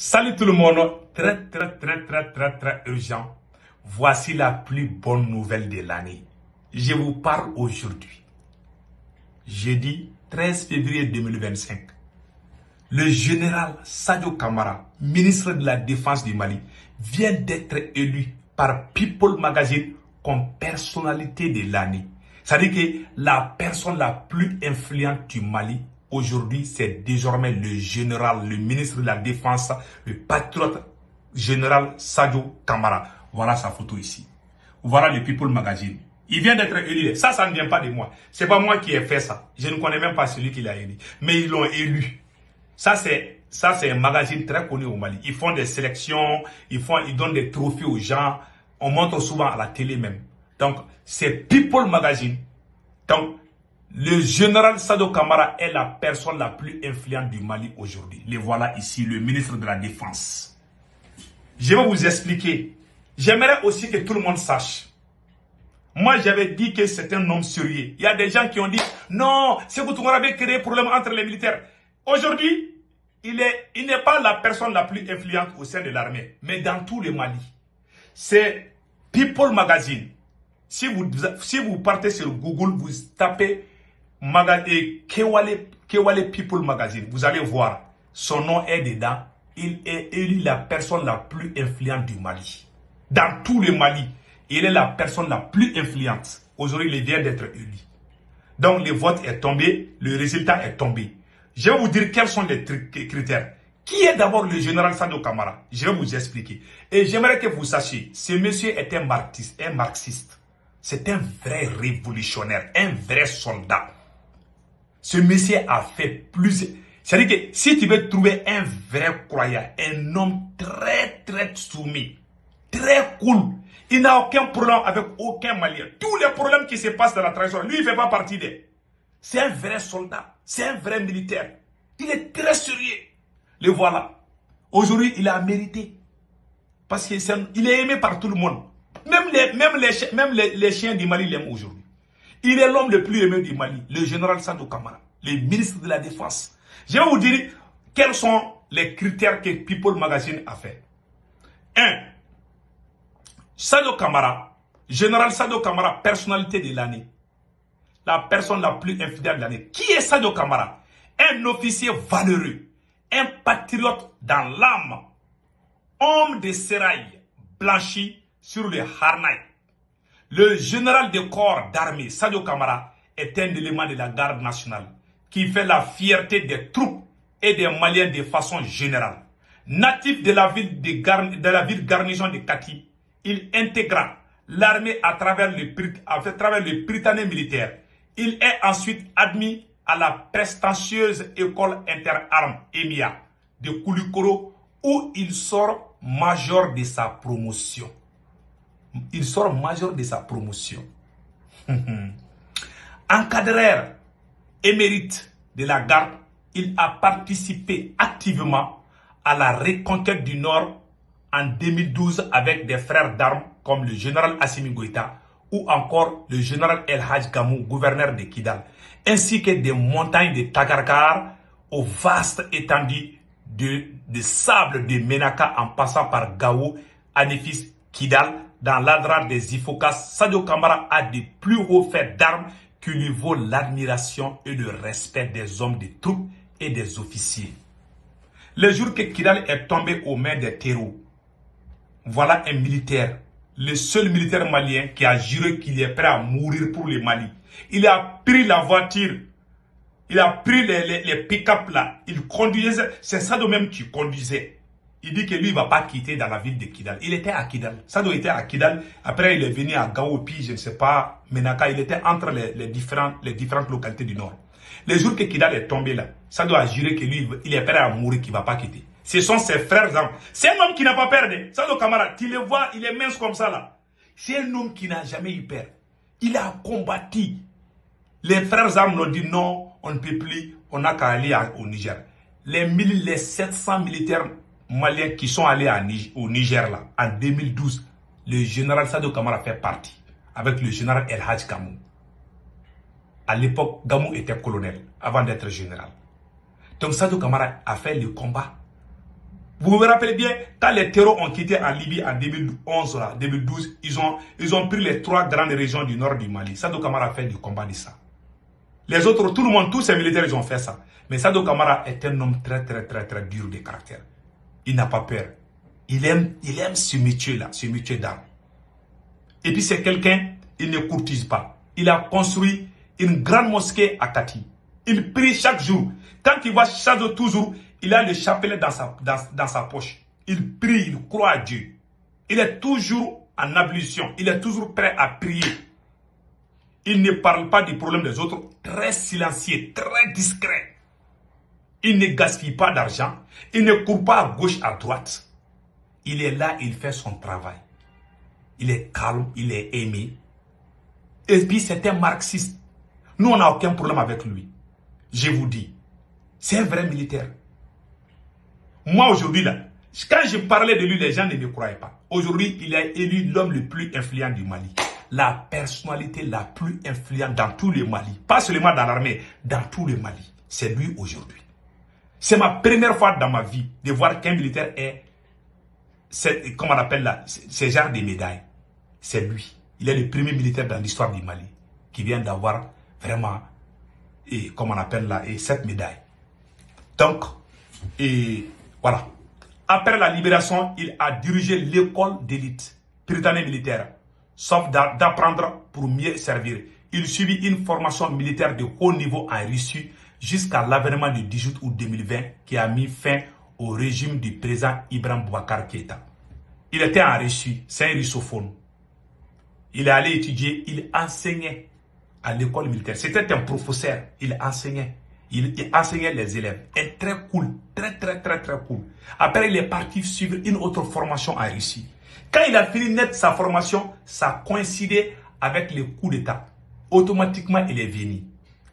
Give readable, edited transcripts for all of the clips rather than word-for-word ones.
Salut tout le monde, très urgent. Voici la plus bonne nouvelle de l'année. Je vous parle aujourd'hui, jeudi 13 février 2025. Le général Sadio Kamara, ministre de la Défense du Mali, vient d'être élu par People Magazine comme personnalité de l'année. C'est-à-dire que la personne la plus influente du Mali aujourd'hui, c'est désormais le général, le ministre de la Défense, le patriote général Sadio Kamara. Voilà sa photo ici. Voilà le People Magazine. Il vient d'être élu. Ça ne vient pas de moi. C'est pas moi qui ai fait ça. Je ne connais même pas celui qui l'a élu. Mais ils l'ont élu. Ça, c'est un magazine très connu au Mali. Ils font des sélections, ils donnent des trophées aux gens. On montre souvent à la télé même. Donc, c'est People Magazine. Donc, le général Sadio Kamara est la personne la plus influente du Mali aujourd'hui. Le voilà ici, le ministre de la Défense. Je vais vous expliquer. J'aimerais aussi que tout le monde sache. Moi, j'avais dit que c'est un homme sérieux. Il y a des gens qui ont dit, non, Sékou Touré avait créé problème entre les militaires. Aujourd'hui, il n'est pas la personne la plus influente au sein de l'armée, mais dans tout le Mali. C'est People Magazine. Si vous partez sur Google, vous tapez Kewale People Magazine, vous allez voir, son nom est dedans. Il est élu la personne la plus influente du Mali. Dans tout le Mali, il est la personne la plus influente. Aujourd'hui, il vient d'être élu. Donc, le vote est tombé, le résultat est tombé. Je vais vous dire quels sont les critères. Qui est d'abord le général Sadio Kamara? Je vais vous expliquer. Et j'aimerais que vous sachiez, ce monsieur est un marxiste. C'est un vrai révolutionnaire, un vrai soldat. Ce monsieur a fait plusieurs... C'est-à-dire que si tu veux trouver un vrai croyant, un homme très soumis, très cool, il n'a aucun problème avec aucun Malien. Tous les problèmes qui se passent dans la transition, lui, il ne fait pas partie d'eux. C'est un vrai soldat, c'est un vrai militaire. Il est très sérieux. Le voilà. Aujourd'hui, il a mérité. Parce qu'il est aimé par tout le monde. Même les chiens du Mali l'aiment aujourd'hui. Il est l'homme le plus aimé du Mali, le général Sadio Kamara, le ministre de la Défense. Je vais vous dire quels sont les critères que People Magazine a fait. 1. Sadio Kamara, général Sadio Kamara, personnalité de l'année. La personne la plus infidèle de l'année. Qui est Sadio Kamara? Un officier valeureux, un patriote dans l'âme, homme de sérail, blanchi sur le harnaï. Le général de corps d'armée, Sadio Kamara, est un élément de la garde nationale qui fait la fierté des troupes et des Maliens de façon générale. Natif de la ville garnison de Kati, il intégra l'armée à travers le Britannique militaire. Il est ensuite admis à la prestigieuse école interarmes EMIA de Koulikoro où il sort major de sa promotion. Encadreur émérite de la garde, il a participé activement à la reconquête du Nord en 2012 avec des frères d'armes comme le général Assimi Goïta ou encore le général El Hadj Gamou, gouverneur de Kidal, ainsi que des montagnes de Tagarkar aux vastes étendues de sable de Menaka en passant par Gao, Anifis, Kidal. Dans l'adra des Ifokas, Sadio Kamara a des plus hauts faits d'armes qui lui vaut l'admiration et le respect des hommes de troupes et des officiers. Le jour que Kidal est tombé aux mains des terreaux, voilà un militaire, le seul militaire malien qui a juré qu'il est prêt à mourir pour le Mali. Il a pris la voiture, il a pris les pick-up là, il conduisait, c'est Sadio même qui conduisait. Il dit que lui, il ne va pas quitter dans la ville de Kidal. Il était à Kidal. Sadio était à Kidal. Après, il est venu à Gao, puis je ne sais pas, Menaka. Il était entre les différentes localités du Nord. Le jour que Kidal est tombé là, Sadio a juré que lui, il est prêt à mourir, qu'il ne va pas quitter. Ce sont ses frères armes. C'est un homme qui n'a pas peur. Sadio Kamara, tu le vois, il est mince comme ça là. C'est un homme qui n'a jamais eu peur. Il a combattu. Les frères armes l'ont dit non, on ne peut plus, on n'a qu'à aller au Niger. Les 700 militaires Maliens qui sont allés au Niger là, en 2012, le général Sadio Kamara fait partie avec le général El Hadj Gamou. À l'époque, Gamou était colonel avant d'être général. Donc Sadio Kamara a fait le combat Vous vous rappelez bien, quand les terreaux ont quitté en Libye en 2011, là, 2012, ils ont pris les 3 grandes régions du nord du Mali. Sadou Camara a fait du combat de ça. Les autres, tout le monde, tous ces militaires, ils ont fait ça. Mais Sadou Camara est un homme très dur de caractère. Il n'a pas peur. Il aime ce métier-là, ce métier d'armes. Et puis c'est quelqu'un, il ne courtise pas. Il a construit une grande mosquée à Kati. Il prie chaque jour. Quand il va chaque jour, toujours, il a le chapelet dans sa poche. Il prie, il croit à Dieu. Il est toujours en ablution. Il est toujours prêt à prier. Il ne parle pas du problème des autres. Très silencieux, très discret. Il ne gaspille pas d'argent. Il ne court pas à gauche, à droite. Il est là, il fait son travail. Il est calme, il est aimé. Et puis c'est un marxiste. Nous, on n'a aucun problème avec lui. Je vous dis, c'est un vrai militaire. Moi, aujourd'hui, là, quand je parlais de lui, les gens ne me croyaient pas. Aujourd'hui, il est élu l'homme le plus influent du Mali. La personnalité la plus influente dans tout le Mali. Pas seulement dans l'armée, dans tout le Mali. C'est lui aujourd'hui. C'est ma première fois dans ma vie de voir qu'un militaire est, comment on appelle là, ce genre de médaille. C'est lui. Il est le premier militaire dans l'histoire du Mali qui vient d'avoir vraiment, comment on appelle là, cette médaille. Donc, voilà. Après la libération, il a dirigé l'école d'élite britannique militaire, sauf d'apprendre pour mieux servir. Il suivit une formation militaire de haut niveau en Russie jusqu'à l'avènement du 18 août 2020 qui a mis fin au régime du président Ibrahim Boubacar Keïta. Il était en Russie, c'est un russophone. Il est allé étudier, il enseignait à l'école militaire. C'était un professeur, il enseignait. Il enseignait les élèves. Et très cool, très cool. Après, il est parti suivre une autre formation en Russie. Quand il a fini net sa formation, ça coïncidait avec le coup d'État. Automatiquement, il est venu.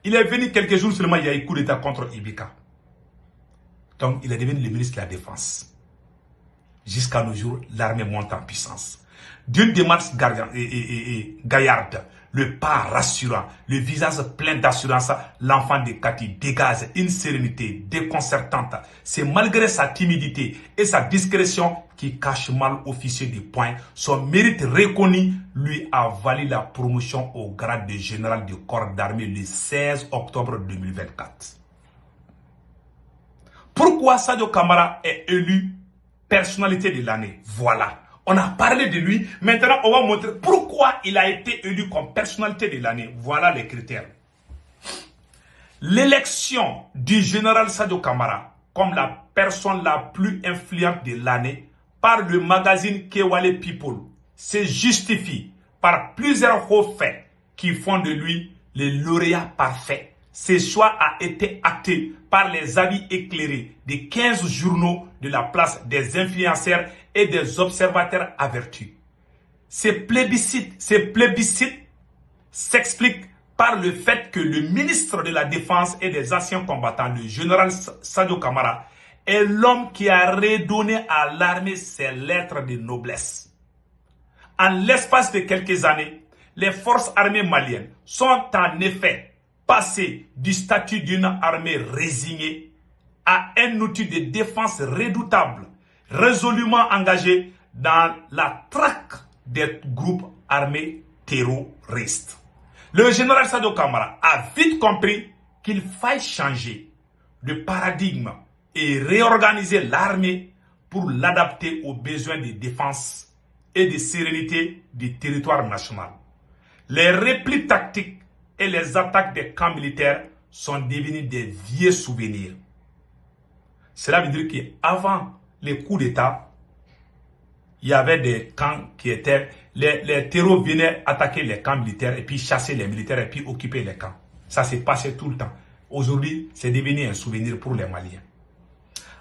Il est venu quelques jours seulement, il y a eu coup d'État contre Ibeka. Donc, il est devenu le ministre de la Défense. Jusqu'à nos jours, l'armée monte en puissance. D'une démarche gaillarde, le pas rassurant, le visage plein d'assurance, l'enfant de Kati dégage une sérénité déconcertante. C'est malgré sa timidité et sa discrétion qui cache mal officier de poing. Son mérite reconnu lui a valu la promotion au grade de général du corps d'armée le 16 octobre 2024. Pourquoi Sadio Camara est élu personnalité de l'année? Voilà. On a parlé de lui. Maintenant, on va montrer pourquoi il a été élu comme personnalité de l'année. Voilà les critères. L'élection du général Sadio Camara comme la personne la plus influente de l'année par le magazine Kewale People se justifie par plusieurs hauts faits qui font de lui le lauréat parfait. Ce choix a été acté par les avis éclairés de 15 journaux de la place, des influenceurs et des observateurs avertis. Ces plébiscites s'expliquent par le fait que le ministre de la Défense et des anciens combattants, le général Sadio Camara, est l'homme qui a redonné à l'armée ses lettres de noblesse. En l'espace de quelques années, les forces armées maliennes sont en effet passées du statut d'une armée résignée à un outil de défense redoutable, résolument engagé dans la traque des groupes armés terroristes. Le général Sadio Camara a vite compris qu'il fallait changer de paradigme et réorganiser l'armée pour l'adapter aux besoins de défense et de sérénité du territoire national. Les replis tactiques et les attaques des camps militaires sont devenus des vieux souvenirs. Cela veut dire qu'avant les coups d'État, il y avait des camps qui étaient... Les terreaux venaient attaquer les camps militaires et puis chasser les militaires et puis occuper les camps. Ça s'est passé tout le temps. Aujourd'hui, c'est devenu un souvenir pour les Maliens.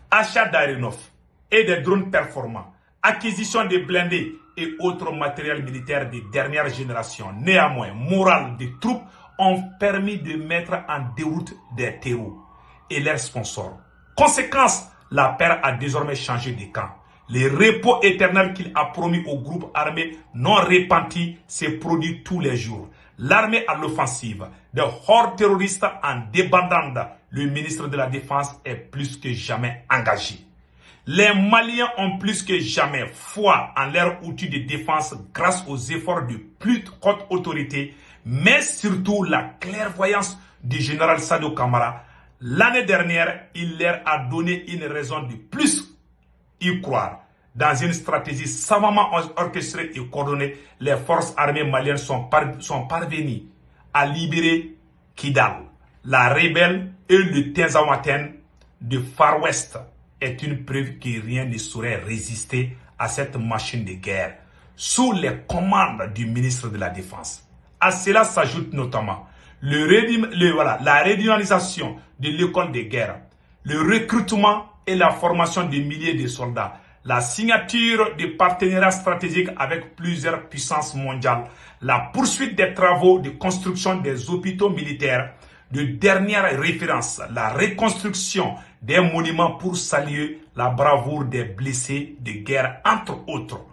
Achat d'aéronefs et des drones performants, acquisition de blindés et autres matériels militaires de dernière génération, néanmoins, morale des troupes ont permis de mettre en déroute des terreaux et leurs sponsors. Conséquence, la paire a désormais changé de camp. Les repos éternels qu'il a promis aux groupes armés non repentis se produisent tous les jours. L'armée à l'offensive, de hordes terroristes en débandade, le ministre de la Défense est plus que jamais engagé. Les Maliens ont plus que jamais foi en leurs outils de défense grâce aux efforts de plus haute autorité, mais surtout la clairvoyance du général Sadio Kamara. L'année dernière, il leur a donné une raison de plus y croire. Dans une stratégie savamment orchestrée et coordonnée, les forces armées maliennes sont parvenues à libérer Kidal. La rébelle et le Tinzaouaten de Far West est une preuve que rien ne saurait résister à cette machine de guerre sous les commandes du ministre de la Défense. À cela s'ajoute notamment la régionalisation de l'école de guerre, le recrutement et la formation de milliers de soldats, la signature de partenariats stratégiques avec plusieurs puissances mondiales, la poursuite des travaux de construction des hôpitaux militaires de dernière référence, la reconstruction des monuments pour saluer la bravoure des blessés de guerre, entre autres.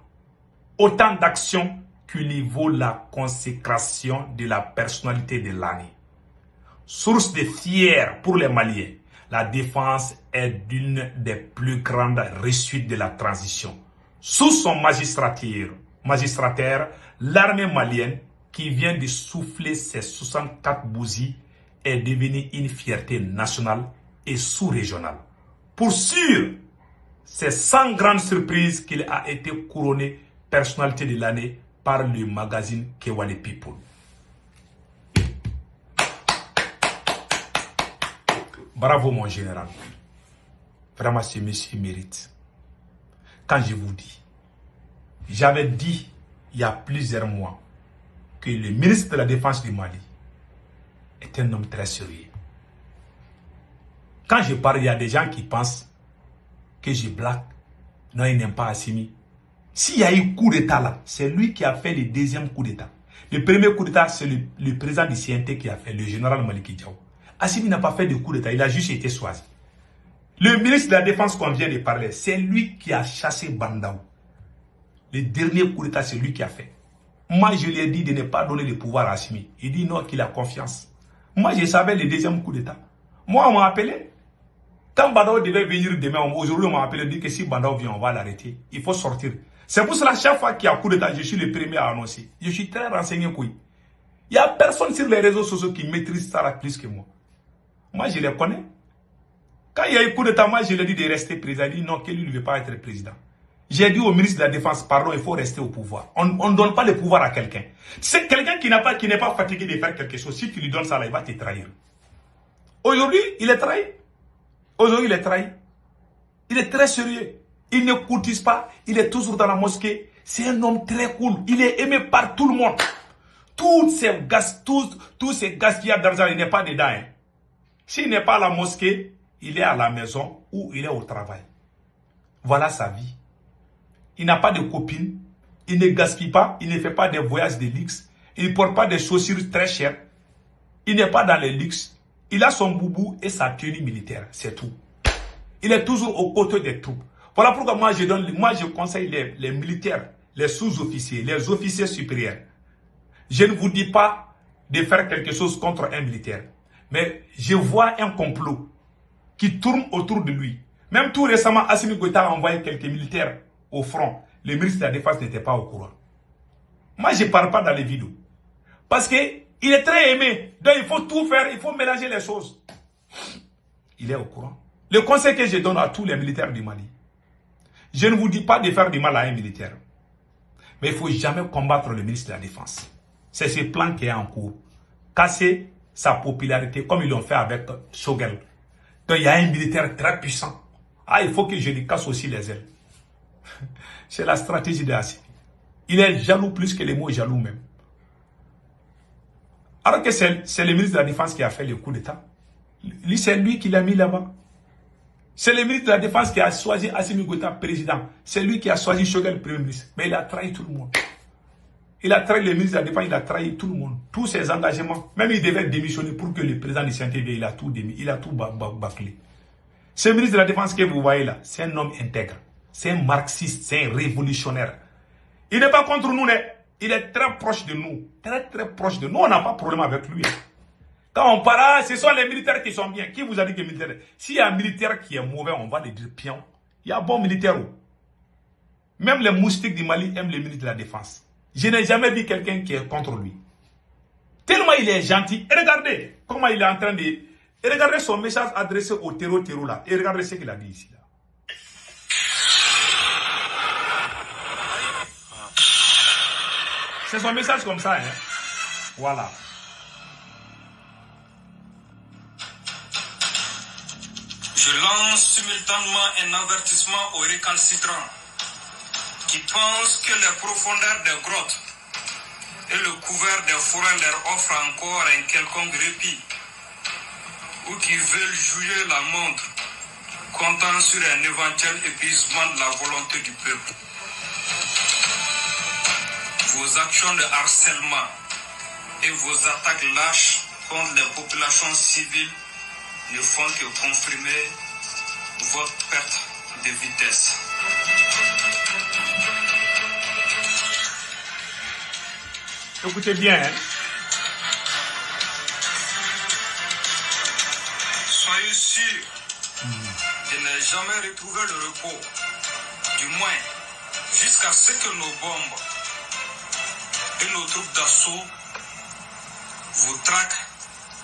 Autant d'actions qui lui vaut la consécration de la personnalité de l'année. Source de fier pour les Maliens, la défense est l'une des plus grandes réussites de la transition. Sous son magistrataire, l'armée malienne, qui vient de souffler ses 64 bougies, est devenue une fierté nationale et sous-régionale. Pour sûr, c'est sans grande surprise qu'il a été couronné personnalité de l'année par le magazine Kewale People. Bravo mon général. Vraiment ce monsieur mérite. Quand je vous dis, j'avais dit il y a plusieurs mois que le ministre de la Défense du Mali est un homme très sérieux. Quand je parle, il y a des gens qui pensent que je blague. Non, ils n'aiment pas Assimi. S'il y a eu coup d'État là, c'est lui qui a fait le deuxième coup d'État. Le premier coup d'État, c'est le président du CNT qui a fait, le général Maliki Diaw. Assimi n'a pas fait de coup d'État, il a juste été choisi. Le ministre de la Défense qu'on vient de parler, c'est lui qui a chassé Bandaou. Le dernier coup d'État, c'est lui qui a fait. Moi, je lui ai dit de ne pas donner le pouvoir à Assimi. Il dit non, qu'il a confiance. Moi, je savais le deuxième coup d'État. Moi, on m'a appelé. Quand Bandaou devait venir demain, aujourd'hui, on m'a appelé, on dit que si Bandaou vient, on va l'arrêter. Il faut sortir. C'est pour cela, chaque fois qu'il y a coup d'État, je suis le premier à annoncer. Je suis très renseigné, quoi. Il n'y a personne sur les réseaux sociaux qui maîtrise ça plus que moi. Moi, je les connais. Quand il y a eu coup d'État, moi, je lui ai dit de rester président. Il dit non, que lui ne veut pas être président. J'ai dit au ministre de la Défense, pardon, il faut rester au pouvoir. On ne donne pas le pouvoir à quelqu'un. C'est quelqu'un qui n'est pas fatigué de faire quelque chose. Si tu lui donnes ça, là, il va te trahir. Aujourd'hui, il est trahi. Aujourd'hui, il est trahi. Il est très sérieux. Il ne courtise pas. Il est toujours dans la mosquée. C'est un homme très cool. Il est aimé par tout le monde. Tous ces gaz qu'il y a d'argent, il n'est pas dedans. Hein. S'il n'est pas à la mosquée, il est à la maison ou il est au travail. Voilà sa vie. Il n'a pas de copine. Il ne gaspille pas. Il ne fait pas des voyages de luxe. Il ne porte pas des chaussures très chères. Il n'est pas dans les luxes. Il a son boubou et sa tenue militaire. C'est tout. Il est toujours aux côtés des troupes. Voilà pourquoi moi je conseille les militaires, les sous-officiers, les officiers supérieurs. Je ne vous dis pas de faire quelque chose contre un militaire. Mais je vois un complot qui tourne autour de lui. Même tout récemment, Assimi Goïta a envoyé quelques militaires au front. Le ministre de la Défense n'était pas au courant. Moi, je ne parle pas dans les vidéos. Parce qu'il est très aimé. Donc, il faut tout faire, il faut mélanger les choses. Il est au courant. Le conseil que je donne à tous les militaires du Mali, je ne vous dis pas de faire du mal à un militaire. Mais il ne faut jamais combattre le ministre de la Défense. C'est ce plan qui est en cours. Casser sa popularité comme ils l'ont fait avec Shogel. Donc, il y a un militaire très puissant. Ah, il faut que je lui casse aussi les ailes. C'est la stratégie de Assimi. Il est jaloux plus que les mots jaloux même. Alors que c'est le ministre de la Défense qui a fait le coup d'État. C'est lui qui l'a mis là-bas. C'est le ministre de la Défense qui a choisi Assimi Goïta président. C'est lui qui a choisi Shogel premier ministre. Mais il a trahi tout le monde. Il a trahi le ministre de la Défense, il a trahi tout le monde. Tous ses engagements. Même il devait démissionner pour que le président du CNT vienne. Il a tout bâclé. Ce ministre de la Défense que vous voyez là, c'est un homme intègre. C'est un marxiste, c'est un révolutionnaire. Il n'est pas contre nous, il est très proche de nous. Très très proche de nous. On n'a pas de problème avec lui. Quand on parle, ce sont les militaires qui sont bien. Qui vous a dit que les militaires? S'il y a un militaire qui est mauvais, on va le dire pion. Il y a bon militaire. Même les moustiques du Mali aiment le ministre de la Défense. Je n'ai jamais vu quelqu'un qui est contre lui. Tellement il est gentil. Et regardez comment il est en train de... Et regardez son message adressé au terreau là. Et regardez ce qu'il a dit ici. Là. C'est son message comme ça. Hein? Voilà. Je lance simultanément un avertissement aux récalcitrants qui pensent que les profondeurs des grottes et le couvert des forêts leur offrent encore un quelconque répit, ou qui veulent jouer la montre, comptant sur un éventuel épuisement de la volonté du peuple. Vos actions de harcèlement et vos attaques lâches contre les populations civiles ne font que confirmer votre perte de vitesse. Écoutez bien. Hein? Soyez sûrs de ne jamais retrouver le repos, du moins jusqu'à ce que nos bombes et nos troupes d'assaut vous traquent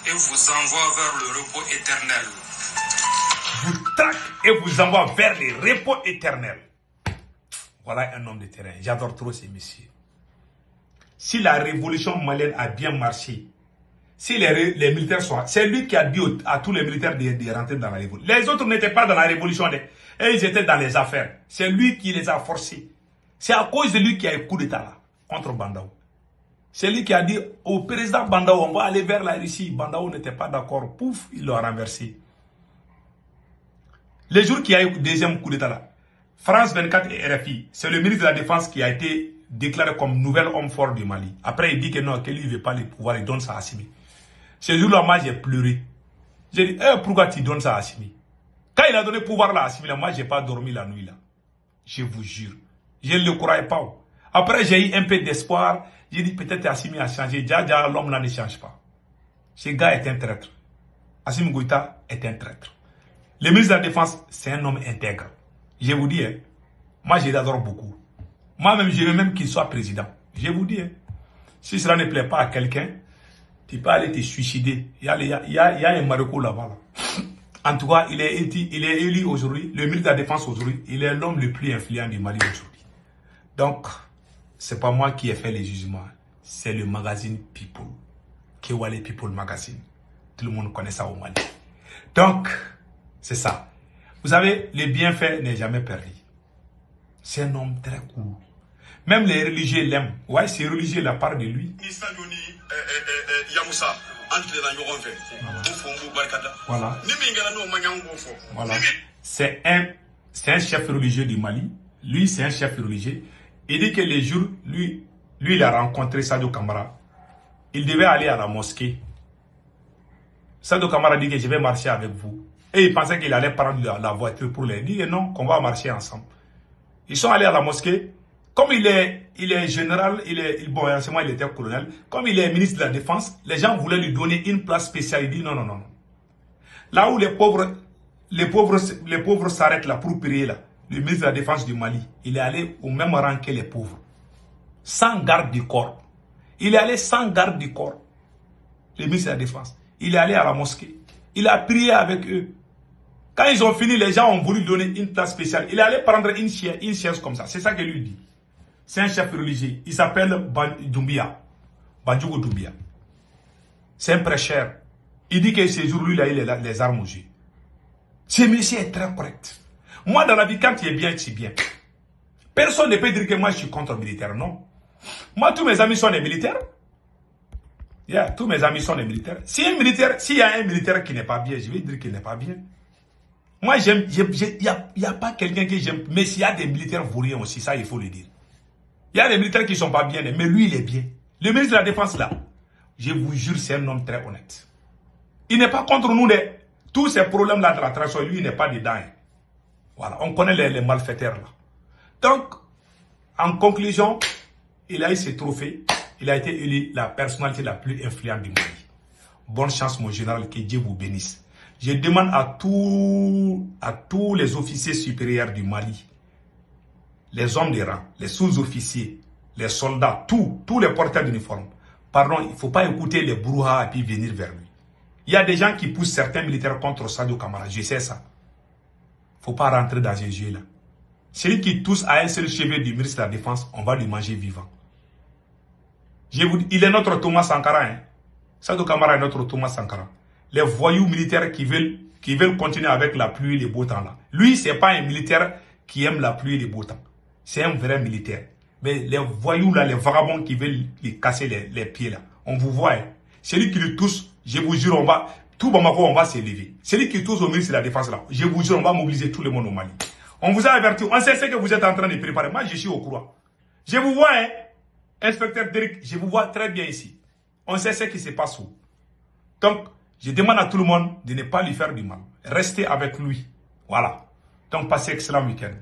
et vous envoient vers le repos éternel. Vous traquent et vous envoient vers le repos éternel. Voilà un homme de terrain. J'adore trop ces messieurs. Si la révolution malienne a bien marché, si les militaires sont... C'est lui qui a dit à tous les militaires de rentrer dans la révolution. Les autres n'étaient pas dans la révolution. Et ils étaient dans les affaires. C'est lui qui les a forcés. C'est à cause de lui qu'il y a eu coup d'état là, contre Bandao. C'est lui qui a dit au président Bandao, on va aller vers la Russie. Bandao n'était pas d'accord. Pouf, il l'a renversé. Le jour qu'il y a eu le deuxième coup d'état là, France 24 et RFI, c'est le ministre de la Défense qui a été déclaré comme nouvel homme fort du Mali. Après, il dit que non, que lui ne veut pas le pouvoir, il donne ça à Assimi. Ce jour-là, moi, j'ai pleuré. J'ai dit, pourquoi tu donnes ça à Assimi? Quand il a donné pouvoir là à Assimi, moi, je n'ai pas dormi la nuit là. Je vous jure. Je ne le croyais pas. Après, j'ai eu un peu d'espoir. J'ai dit, peut-être Assimi a changé. Déjà, l'homme là ne change pas. Ce gars est un traître. Assimi Goïta est un traître. Le ministre de la Défense, c'est un homme intègre. Je vous dis, hein, moi, je l'adore beaucoup. Moi-même, je veux même qu'il soit président. Je vous dis, hein, si cela ne plaît pas à quelqu'un, tu peux aller te suicider. Il y a un Marocco là-bas. Là. En tout cas, il est élu aujourd'hui, le ministre de la Défense aujourd'hui, il est l'homme le plus influent du Mali aujourd'hui. Donc, c'est pas moi qui ai fait les jugements, c'est le magazine People, Kewale People Magazine. Tout le monde connaît ça au Mali. Donc, c'est ça. Vous savez, le bienfait n'est jamais perdu. C'est un homme très cool. Même les religieux l'aiment. Ouais, ces religieux la part de lui. Voilà. Voilà. C'est un chef religieux du Mali. Lui, c'est un chef religieux. Il dit que les jours, lui, il a rencontré Sadio Kamara. Il devait aller à la mosquée. Sadio Kamara dit que je vais marcher avec vous. Et il pensait qu'il allait prendre la voiture pour les dire non, qu'on va marcher ensemble. Ils sont allés à la mosquée. Comme il est général, bon, anciennement il était colonel. Comme il est ministre de la Défense, les gens voulaient lui donner une place spéciale. Il dit non, non, non. Là où les pauvres s'arrêtent là pour prier là, le ministre de la Défense du Mali, il est allé au même rang que les pauvres. Sans garde du corps. Il est allé sans garde du corps. Le ministre de la Défense. Il est allé à la mosquée. Il a prié avec eux. Quand ils ont fini, les gens ont voulu donner une place spéciale. Il est allé prendre une chaise comme ça. C'est ça qu'il lui dit. C'est un chef religieux. Il s'appelle Doumbia. Bandjougou Doumbia. C'est un prêcheur. Il dit que ce jour-là, il a les armes aux yeux. Ce monsieur est très correct. Moi, dans la vie, quand tu es bien, tu es bien. Personne ne peut dire que moi, je suis contre militaire. Non. Moi, tous mes amis sont des militaires. Yeah, tous mes amis sont des militaires. S'il y a un militaire qui n'est pas bien, je vais dire qu'il n'est pas bien. Moi, il n'y a pas quelqu'un que j'aime. Mais s'il y a des militaires vauriens aussi, ça, il faut le dire. Il y a des militaires qui ne sont pas bien, mais lui, il est bien. Le ministre de la Défense, là, je vous jure, c'est un homme très honnête. Il n'est pas contre nous. Tous ces problèmes-là de la transition, lui, il n'est pas dedans. Hein. Voilà, on connaît les malfaiteurs, là. Donc, en conclusion, il a eu ce trophée. Il a été élu la personnalité la plus influente du Mali. Bonne chance, mon général, que Dieu vous bénisse. Je demande à tous les officiers supérieurs du Mali, les hommes de rang, les sous-officiers, les soldats, tous les porteurs d'uniforme. Pardon, il ne faut pas écouter les brouhahas et puis venir vers lui. Il y a des gens qui poussent certains militaires contre Sadio Camara, je sais ça. Il ne faut pas rentrer dans ces jeux-là. Celui qui touche à un seul cheveu du ministre de la Défense, on va lui manger vivant. Je vous dis, il est notre Thomas Sankara. Hein. Sadio Camara est notre Thomas Sankara. Les voyous militaires qui veulent continuer avec la pluie et les beaux temps là. Lui, ce n'est pas un militaire qui aime la pluie et les beaux temps. C'est un vrai militaire. Mais les voyous là, les vagabonds qui veulent lui casser les pieds là, on vous voit. Hein. Celui qui le touche, je vous jure, tout Bamako, on va s'élever. Celui qui touche au ministre de la Défense là, je vous jure, on va mobiliser tout le monde au Mali. On vous a averti, on sait ce que vous êtes en train de préparer. Moi, je suis au courant. Je vous vois, hein, inspecteur Derek, je vous vois très bien ici. On sait ce qui se passe où. Donc, je demande à tout le monde de ne pas lui faire du mal. Restez avec lui. Voilà. Donc, passez excellent week-end.